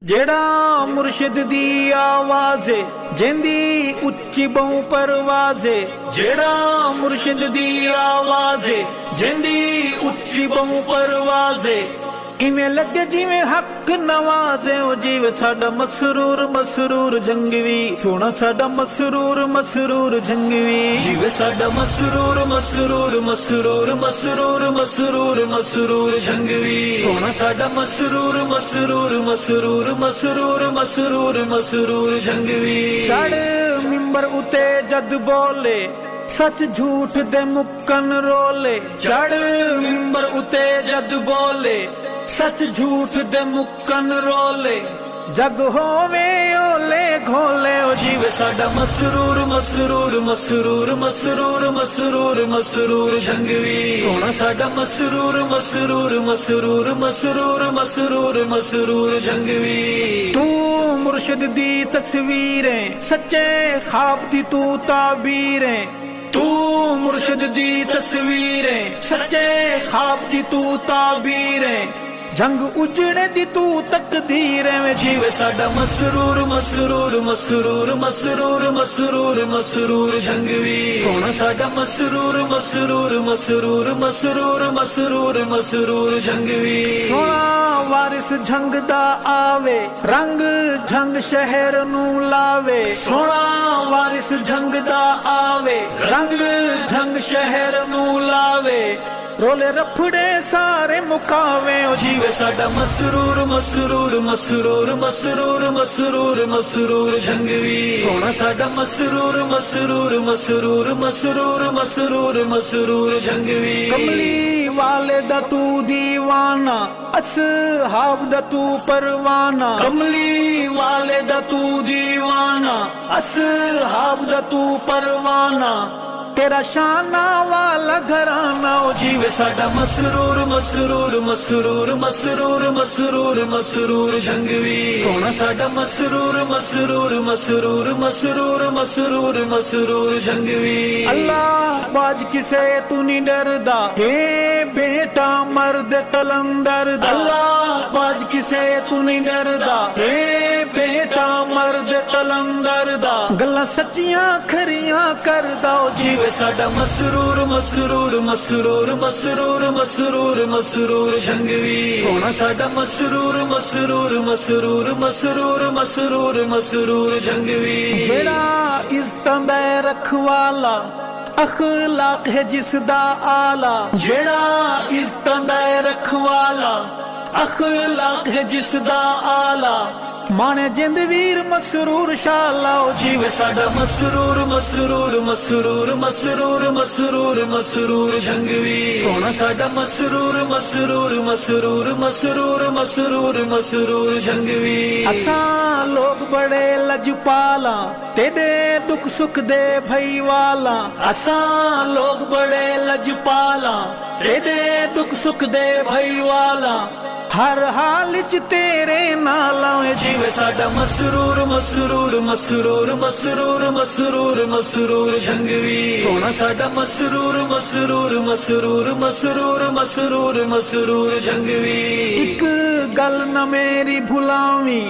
जेड़ा मुर्शिद दी आवाज़े जेंदी उच्ची बहु परवाज़े। जेड़ा मुर्शिद दी आवाज़े जेंदी उच्ची बहु परवाज़े। इवें लगे जिवें हक नवाज़े। ओ जीव साडा मसरूर मसरूर जंगवी सोना साडा मसरूर मसरूर जंगवी। जीव साडा मसरूर मसरूर मसरूर मसरूर मसरूर मसरूर जंगवी सोना साडा मसरूर मसरूर मसरूर मसरूर मसरूर मसरूर जंगवी। साडे मिंबर उते जद बोले सच झूठ दे मुक्कन रोले। चढ़ मिंबर उते जद बोले सच झूठ दे मुक्कन रोले। जग होवे ओले घोले। ओ जीव साडा मसरूर मसरूर मसरूर मसरूर मसरूर मसरूर जंगवी सोना साडा मसरूर मसरूर मसरूर मसरूर मसरूर मसरूर जंगवी। तू मुर्शिद दी तस्वीरें सच्चे ख्वाब दी तू ताबीरें। तू मुर्शिद दी तस्वीरें सच्चे ख्वाब दी तू ताबीरें। जंग उजड़े दी तू तकदीरें में। जीव साडा मसरूर मसरूर मसरूर मसरूर मसरूर मसरूर जंगवी सोना साडा मसरूर मसरूर मसरूर मसरूर मसरूर मसरूर जंगवी। सोना वारिस झंग दा आवे रंग झंग शहर नू लावे। सोना वारिस झंग दा आवे रंग झंग शहर नू लावे। रोले रफड़े सारे मुकावे। ओ जीव साडा मसरूर मसरूर मसरूर मसरूर मसरूर मसरूर जंगवी सोना साडा मसरूर मसरूर मसरूर मसरूर मसरूर मसरूर जंगवी। कमली वाले दा तू दीवाना असहाब दा तू परवाना। कमली वाले दा तू दीवाना असहाब दा तू परवाना। तेरा शाना वाला घराना। ओ जीव साडा मसरूर मसरूर मसरूर मसरूर मसरूर मसरूर जंगवी सोना साडा मसरूर मसरूर मसरूर मसरूर मसरूर मसरूर जंगवी। अल्लाह बाज किसे तू नहीं डरदा हे बेटा मर्द कलंदर दा। अल्लाह बाज किसे तू नहीं डरदा हे बेटा मर्द कलंदर दा। गल्लां सच्चियां खरियां करदा। ओ जीव साडा मसरूर मसरूर मसरूर मसरूर मसरूर मसरूर जंगवी सोना साडा मसरूर मसरूर मसरूर मसरूर मसरूर मसरूर जंगवी। जेड़ा इज्जतां दा रखवाला अखलाक है जिसदा आला। जेड़ा इज्जतां दा रखवाला अखलाक है जिसदा आला। माने जिंद वीर मसरूर शाला। ओ जीव साडा मसरूर मसरूर मसरूर मसरूर मसरूर मसरूर जंगवी सोना साडा मसरूर मसरूर मसरूर मसरूर मसरूर मसरूर जंगवी। असा लोग बड़े लजपाला तेरे दुख सुख दे भई वाला। असा लोग बड़े लजपाला तेरे दुख सुख दे भई वाला। हर हाल च तेरे नाल। जीव साडा मसरूर मसरूर मसरूर मसरूर मसरूर मसरूर जंगवी सोना साडा मसरूर मसरूर मसरूर मसरूर मसरूर मसरूर जंगवी। एक गल न मेरी भुलावी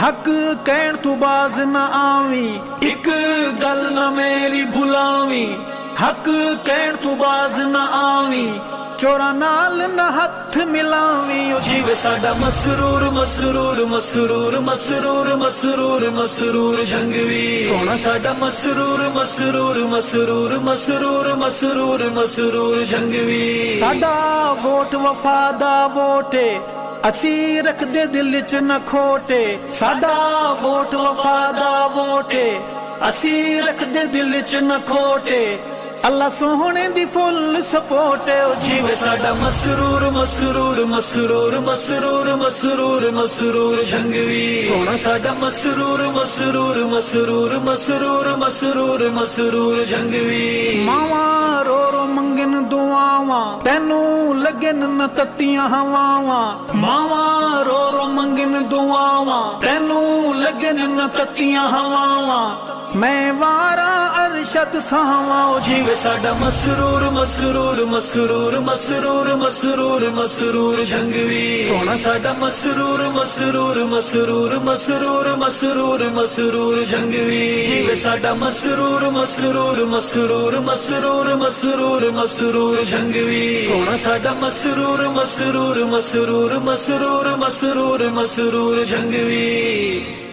हक कहण तू बाज न आवी। एक गल न मेरी भुलावी हक कहण तू बाज न आवी। चोरा नाल न हथ मिलावी। ओ जीव साडा मसरूर मसरूर मसरूर मसरूर मसरूर मसरूर जंगवी सोना साडा मसरूर मसरूर मसरूर मसरूर मसरूर मसरूर जंगवी। साडा वोट वफादा वोटे असी रख दे दिल च न खोटे। साडा वोट वफादा वोटे असी रख दे दिल च न खोटे। अल्लाह सोहने दी फुल सपोर्ट। ओ जीव साडा मसरूर मसरूर मसरूर मसरूर मसरूर मसरूर जंगवी सोना साडा मसरूर मसरूर मसरूर मसरूर मसरूर मसरूर जंगवी। मावा रो रो मंगन दुआवा तेनू लगन न तत्तियां हवावा। मावा रो रो मंगन दुआवा तेनू लगन न तत्तियां हवावा। मैं वारा अरशद सावा जीवे साडा मसरूर मसरूर मसरूर मसरूर मसरूर मसरूर जंगवीर सोना साडा मसरूर मसरूर मसरूर मसरूर मसरूर मसरूर जंगवीर जीवे साडा मसरूर मसरूर मसरूर मसरूर मसरूर मसरूर जंगवीर सोना साडा मसरूर मसरूर मसरूर मसरूर मसरूर मसरूर जंगवीर।